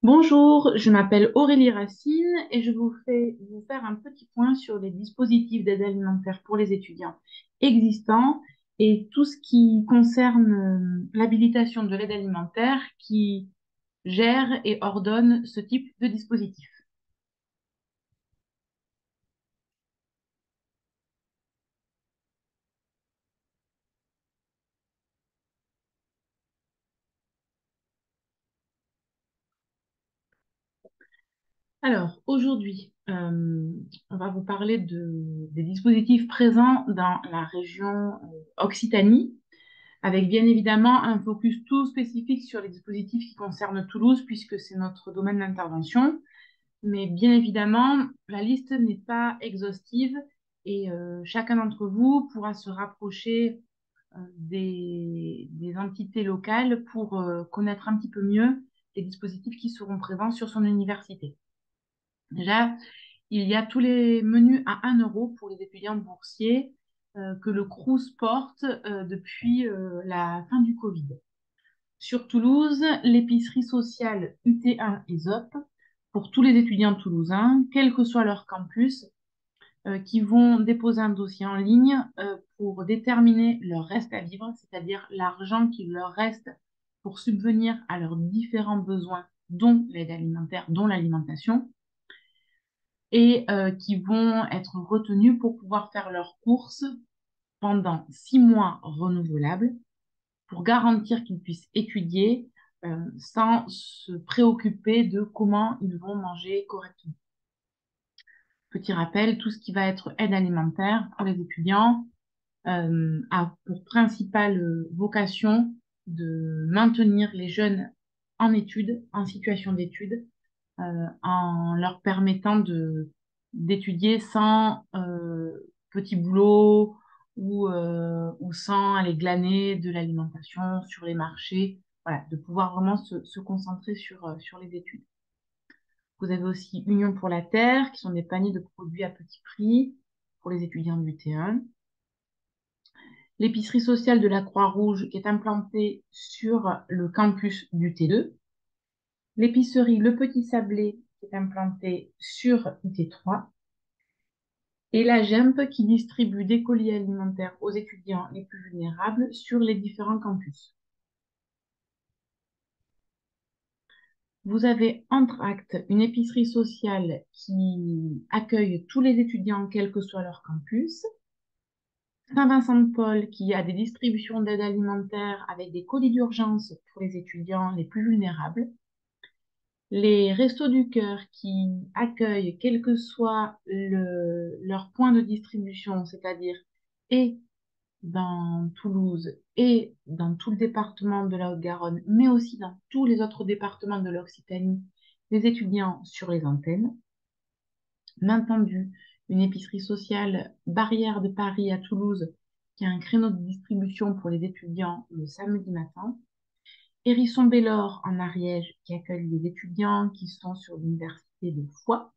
Bonjour, je m'appelle Aurélie Racine et je vous fais vous faire un petit point sur les dispositifs d'aide alimentaire pour les étudiants existants et tout ce qui concerne l'habilitation de l'aide alimentaire qui gère et ordonne ce type de dispositif. Alors, aujourd'hui, on va vous parler des dispositifs présents dans la région Occitanie, avec bien évidemment un focus tout spécifique sur les dispositifs qui concernent Toulouse, puisque c'est notre domaine d'intervention. Mais bien évidemment, la liste n'est pas exhaustive et chacun d'entre vous pourra se rapprocher des entités locales pour connaître un petit peu mieux les dispositifs qui seront présents sur son université. Déjà, il y a tous les menus à 1 € pour les étudiants boursiers que le Crous porte depuis la fin du Covid. Sur Toulouse, l'épicerie sociale UT1 ESOP pour tous les étudiants toulousains, quel que soit leur campus, qui vont déposer un dossier en ligne pour déterminer leur reste à vivre, c'est-à-dire l'argent qui leur reste pour subvenir à leurs différents besoins, dont l'aide alimentaire, dont l'alimentation, et qui vont être retenus pour pouvoir faire leurs courses pendant 6 mois renouvelables pour garantir qu'ils puissent étudier sans se préoccuper de comment ils vont manger correctement. Petit rappel, tout ce qui va être aide alimentaire pour les étudiants a pour principale vocation de maintenir les jeunes en études, en situation d'études, en leur permettant d'étudier sans petit boulot ou sans aller glaner de l'alimentation sur les marchés. Voilà, de pouvoir vraiment se concentrer sur les études. Vous avez aussi Union pour la Terre, qui sont des paniers de produits à petit prix pour les étudiants du T1. L'épicerie sociale de la Croix-Rouge, qui est implantée sur le campus du T2. L'épicerie Le Petit Sablé, qui est implantée sur UT3. Et la GEMP, qui distribue des colis alimentaires aux étudiants les plus vulnérables sur les différents campus. Vous avez Entracte, une épicerie sociale qui accueille tous les étudiants, quel que soit leur campus. Saint-Vincent-de-Paul, qui a des distributions d'aide alimentaire avec des colis d'urgence pour les étudiants les plus vulnérables. Les Restos du Cœur, qui accueillent, quel que soit leur point de distribution, c'est-à-dire et dans Toulouse et dans tout le département de la Haute-Garonne, mais aussi dans tous les autres départements de l'Occitanie, les étudiants sur les antennes. Maintenu, une épicerie sociale Barrière de Paris à Toulouse qui a un créneau de distribution pour les étudiants le samedi matin. Hérisson-Bellort en Ariège qui accueille les étudiants qui sont sur l'université de Foix.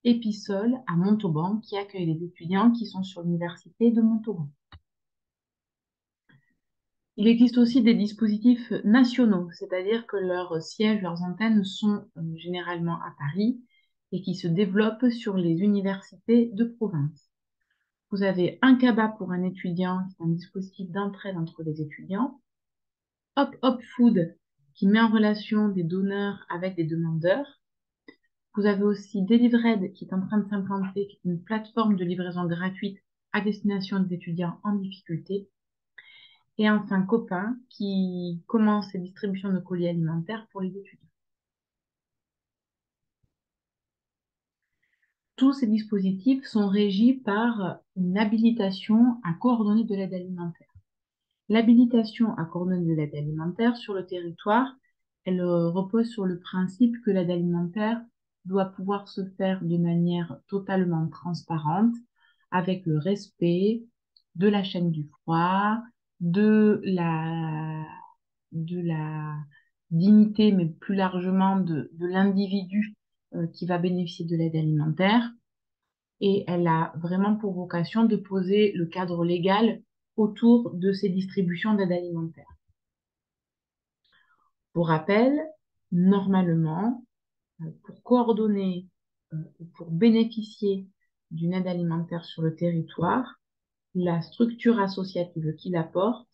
Et Pissol à Montauban qui accueille les étudiants qui sont sur l'université de Montauban. Il existe aussi des dispositifs nationaux, c'est-à-dire que leurs sièges, leurs antennes sont généralement à Paris et qui se développent sur les universités de province. Vous avez un CABA pour un étudiant, qui est un dispositif d'entraide entre les étudiants. Hop Hop Food, qui met en relation des donneurs avec des demandeurs. Vous avez aussi Delivered, qui est en train de s'implanter, qui est une plateforme de livraison gratuite à destination des étudiants en difficulté. Et enfin, Copain, qui commence ses distributions de colis alimentaires pour les étudiants. Tous ces dispositifs sont régis par une habilitation à coordonner de l'aide alimentaire. L'habilitation à coordonner de l'aide alimentaire sur le territoire, elle repose sur le principe que l'aide alimentaire doit pouvoir se faire de manière totalement transparente, avec le respect de la chaîne du froid, de la dignité, mais plus largement de l'individu qui va bénéficier de l'aide alimentaire. Et elle a vraiment pour vocation de poser le cadre légal autour de ces distributions d'aide alimentaire. Pour rappel, normalement, pour coordonner ou pour bénéficier d'une aide alimentaire sur le territoire, la structure associative qui l'apporte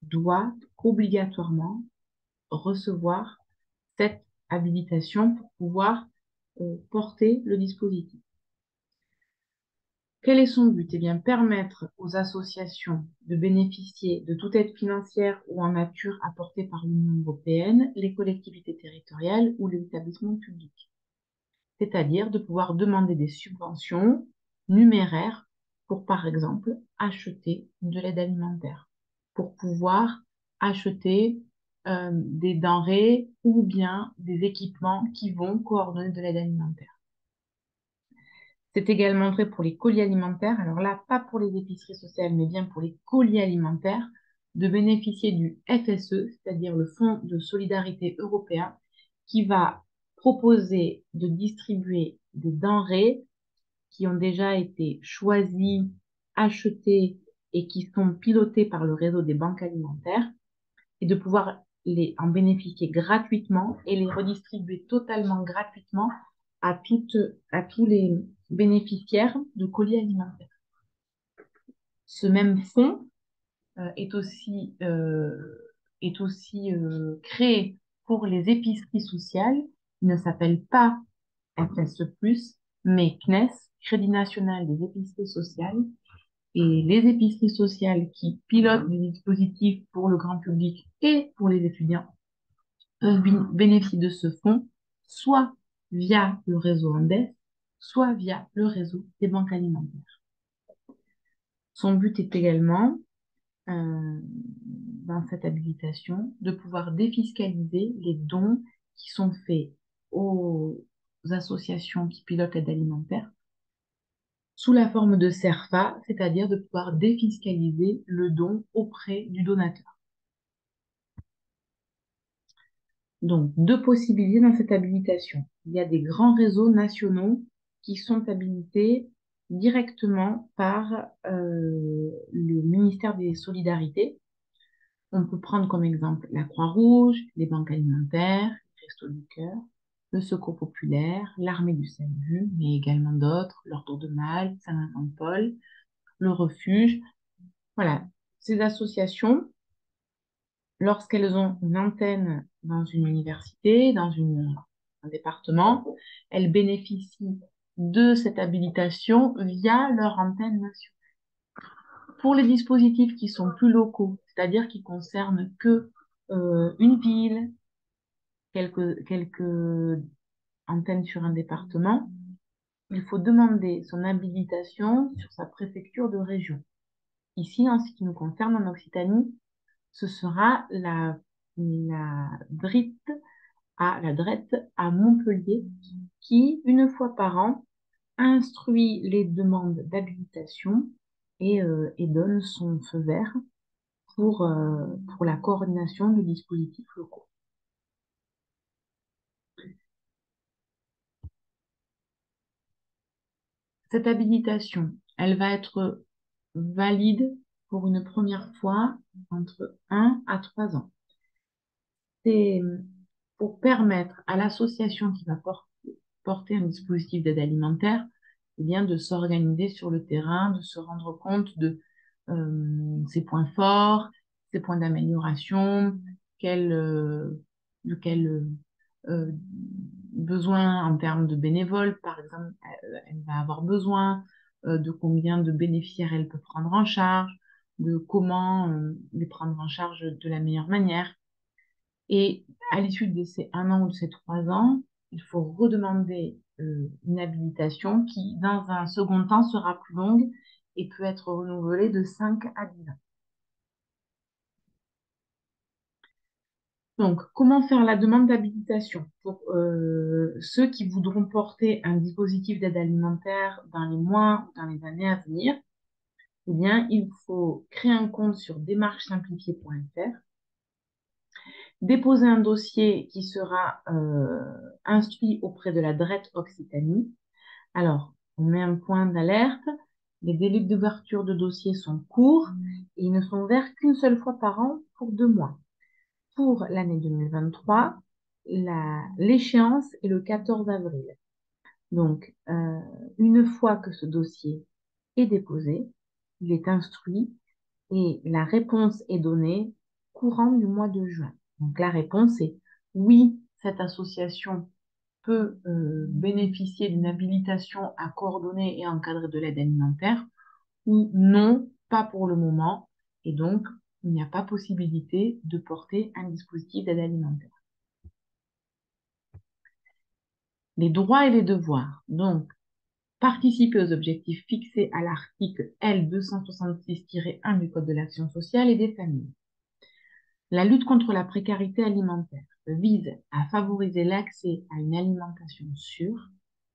doit obligatoirement recevoir cette habilitation pour pouvoir porter le dispositif. Quel est son but? Eh bien, permettre aux associations de bénéficier de toute aide financière ou en nature apportée par l'Union européenne, les collectivités territoriales ou les établissements publics. C'est-à-dire de pouvoir demander des subventions numéraires pour, par exemple, acheter de l'aide alimentaire, pour pouvoir acheter des denrées ou bien des équipements qui vont coordonner de l'aide alimentaire. C'est également vrai pour les colis alimentaires. Alors là, pas pour les épiceries sociales, mais bien pour les colis alimentaires, de bénéficier du FSE, c'est-à-dire le Fonds de solidarité européen, qui va proposer de distribuer des denrées qui ont déjà été choisies, achetées et qui sont pilotées par le réseau des banques alimentaires, et de pouvoir en bénéficier gratuitement et les redistribuer totalement gratuitement à tous les bénéficiaires de colis alimentaires. Ce même fonds est aussi créé pour les épiceries sociales. Il ne s'appelle pas FSE+, mais CNES, Crédit National des Épiceries Sociales. Et les épiceries sociales qui pilotent des dispositifs pour le grand public et pour les étudiants peuvent bénéficier de ce fonds, soit via le réseau Andes, soit via le réseau des banques alimentaires. Son but est également, dans cette habilitation, de pouvoir défiscaliser les dons qui sont faits aux associations qui pilotent l'aide alimentaire sous la forme de CERFA, c'est-à-dire de pouvoir défiscaliser le don auprès du donateur. Donc, deux possibilités dans cette habilitation. Il y a des grands réseaux nationaux qui sont habilités directement par le ministère des Solidarités. On peut prendre comme exemple la Croix-Rouge, les banques alimentaires, les Restos du Cœur, le Secours populaire, l'Armée du Salut, mais également d'autres, l'Ordre de Malte, Saint-Vincent-de-Paul, le Refuge. Voilà, ces associations, lorsqu'elles ont une antenne dans une université, dans un département, elles bénéficient de cette habilitation via leur antenne nationale. Pour les dispositifs qui sont plus locaux, c'est-à-dire qui concernent que une ville, quelques antennes sur un département, il faut demander son habilitation sur sa préfecture de région. Ici, en ce qui nous concerne en Occitanie, ce sera la DRIT à Montpellier qui, une fois par an, instruit les demandes d'habilitation et donne son feu vert pour la coordination des dispositifs locaux. Cette habilitation, elle va être valide pour une première fois entre 1 à 3 ans. C'est pour permettre à l'association qui va porter un dispositif d'aide alimentaire, eh bien, de s'organiser sur le terrain, de se rendre compte de ses points forts, ses points d'amélioration, de quel besoin en termes de bénévoles, par exemple, elle va avoir besoin, de combien de bénéficiaires elle peut prendre en charge, de comment les prendre en charge de la meilleure manière. Et à l'issue de ces 1 an ou de ces 3 ans, il faut redemander une habilitation qui, dans un second temps, sera plus longue et peut être renouvelée de 5 à 10 ans. Donc, comment faire la demande d'habilitation? Pour ceux qui voudront porter un dispositif d'aide alimentaire dans les mois ou dans les années à venir, eh bien, il faut créer un compte sur démarchesimplifiée.fr, déposer un dossier qui sera instruit auprès de la DRET Occitanie. Alors, on met un point d'alerte. Les délais d'ouverture de dossier sont courts et ils ne sont ouverts qu'une seule fois par an pour 2 mois. Pour l'année 2023, l'échéance est le 14 avril. Donc, une fois que ce dossier est déposé, il est instruit et la réponse est donnée courant du mois de juin. Donc, la réponse est oui, cette association peut bénéficier d'une habilitation à coordonner et encadrer de l'aide alimentaire ou non, pas pour le moment. Et donc, il n'y a pas possibilité de porter un dispositif d'aide alimentaire. Les droits et les devoirs. Donc, participer aux objectifs fixés à l'article L266-1 du Code de l'action sociale et des familles. La lutte contre la précarité alimentaire vise à favoriser l'accès à une alimentation sûre,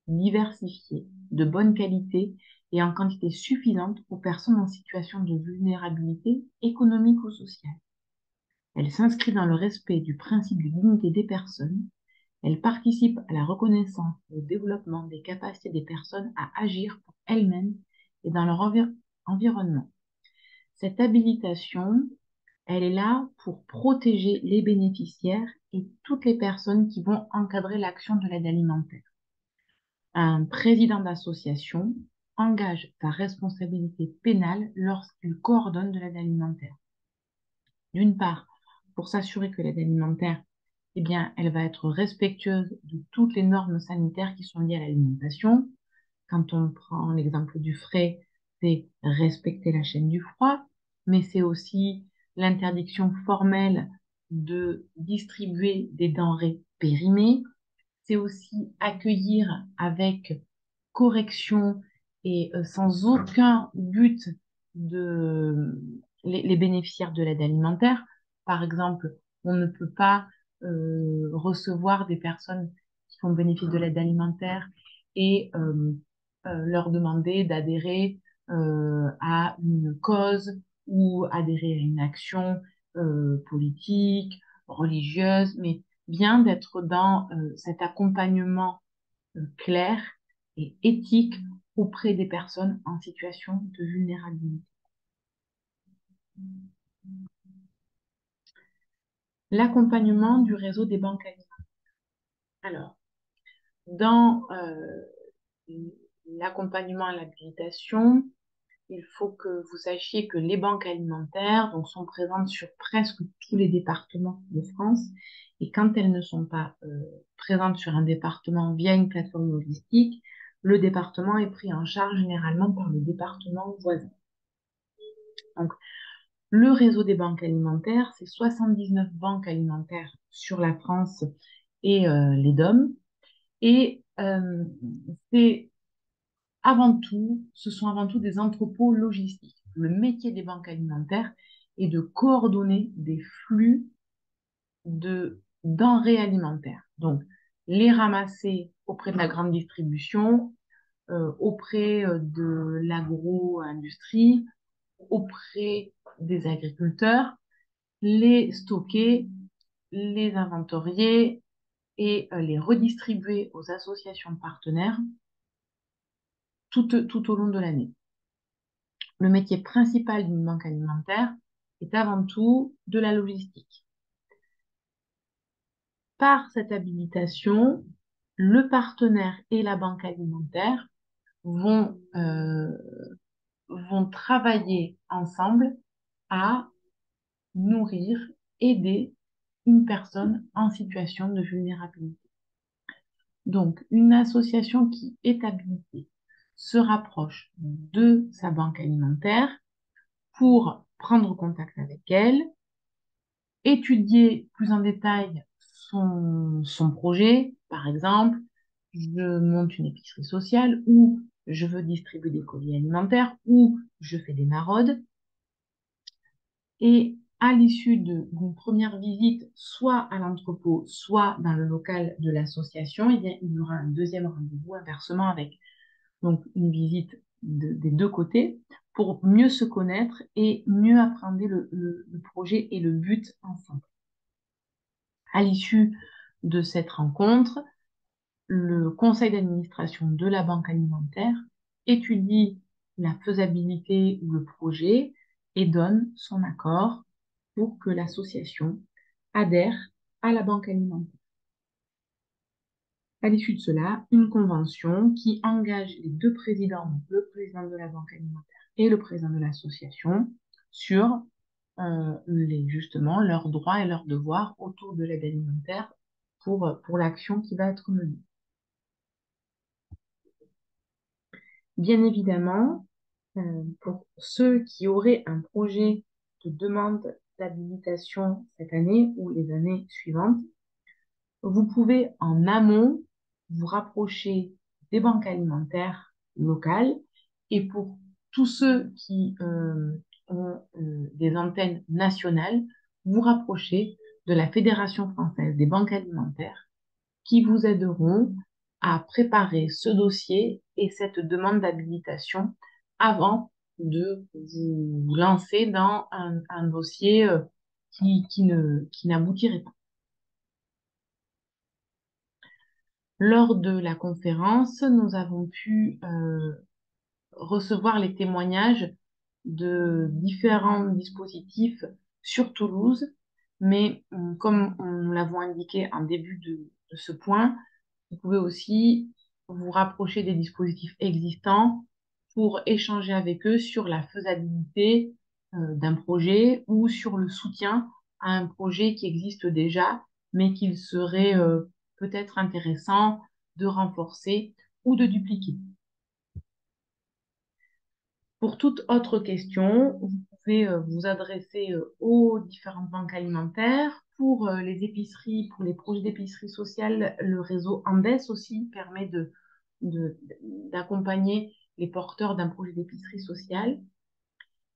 diversifiée, de bonne qualité et en quantité suffisante aux personnes en situation de vulnérabilité économique ou sociale. Elle s'inscrit dans le respect du principe de dignité des personnes. Elle participe à la reconnaissance et au développement des capacités des personnes à agir pour elles-mêmes et dans leur environnement. Cette habilitation, elle est là pour protéger les bénéficiaires et toutes les personnes qui vont encadrer l'action de l'aide alimentaire. Un président d'association engage sa responsabilité pénale lorsqu'il coordonne de l'aide alimentaire. D'une part, pour s'assurer que l'aide alimentaire, eh bien, elle va être respectueuse de toutes les normes sanitaires qui sont liées à l'alimentation. Quand on prend l'exemple du frais, c'est respecter la chaîne du froid, mais c'est aussi l'interdiction formelle de distribuer des denrées périmées. C'est aussi accueillir avec correction et sans aucun but de les bénéficiaires de l'aide alimentaire. Par exemple, on ne peut pas recevoir des personnes qui font bénéfice de l'aide alimentaire et leur demander d'adhérer à une cause ou adhérer à une action politique, religieuse, mais bien d'être dans cet accompagnement clair et éthique auprès des personnes en situation de vulnérabilité. L'accompagnement du réseau des banques alimentaires. Alors, dans l'accompagnement à l'habilitation, il faut que vous sachiez que les banques alimentaires donc, sont présentes sur presque tous les départements de France. Et quand elles ne sont pas présentes sur un département via une plateforme logistique, le département est pris en charge généralement par le département voisin. Donc, le réseau des banques alimentaires, c'est 79 banques alimentaires sur la France et les DOM. Et ce sont avant tout des entrepôts logistiques. Le métier des banques alimentaires est de coordonner des flux de denrées alimentaires. Donc, les ramasser auprès de la grande distribution, auprès de l'agro-industrie, auprès des agriculteurs, les stocker, les inventorier et les redistribuer aux associations partenaires tout au long de l'année. Le métier principal d'une banque alimentaire est avant tout de la logistique. Par cette habilitation, le partenaire et la banque alimentaire vont travailler ensemble à nourrir, aider une personne en situation de vulnérabilité. Donc, une association qui est habilitée se rapproche de sa banque alimentaire pour prendre contact avec elle, étudier plus en détail son projet. Par exemple, je monte une épicerie sociale ou je veux distribuer des colis alimentaires ou je fais des maraudes. Et à l'issue d'une première visite, soit à l'entrepôt, soit dans le local de l'association, eh bien, il y aura un deuxième rendez-vous inversement avec donc une visite des deux côtés pour mieux se connaître et mieux appréhender le projet et le but ensemble. À l'issue de cette rencontre, le conseil d'administration de la banque alimentaire étudie la faisabilité ou le projet et donne son accord pour que l'association adhère à la banque alimentaire. À l'issue de cela, une convention qui engage les deux présidents, donc le président de la banque alimentaire et le président de l'association, sur justement leurs droits et leurs devoirs autour de l'aide alimentaire pour l'action qui va être menée. Bien évidemment, pour ceux qui auraient un projet de demande d'habilitation cette année ou les années suivantes, vous pouvez en amont vous rapprocher des banques alimentaires locales et pour tous ceux qui ont des antennes nationales, vous rapprocher de la Fédération française des banques alimentaires qui vous aideront à préparer ce dossier et cette demande d'habilitation avant de vous lancer dans un dossier qui n'aboutirait pas. Lors de la conférence, nous avons pu recevoir les témoignages de différents dispositifs sur Toulouse, mais comme nous l'avons indiqué en début de ce point, vous pouvez aussi vous rapprocher des dispositifs existants pour échanger avec eux sur la faisabilité d'un projet ou sur le soutien à un projet qui existe déjà, mais qu'il serait peut-être intéressant de renforcer ou de dupliquer. Pour toute autre question, vous pouvez vous adresser aux différentes banques alimentaires. Pour les épiceries, pour les projets d'épicerie sociale, le réseau Andes aussi permet d'accompagner les porteurs d'un projet d'épicerie sociale.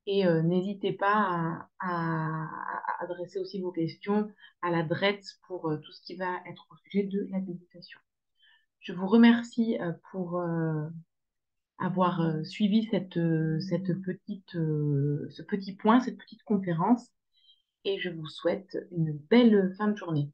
Et n'hésitez pas à adresser aussi vos questions à la DRETS pour tout ce qui va être au sujet de l'habilitation. Je vous remercie pour avoir suivi ce petit point, cette petite conférence, et je vous souhaite une belle fin de journée.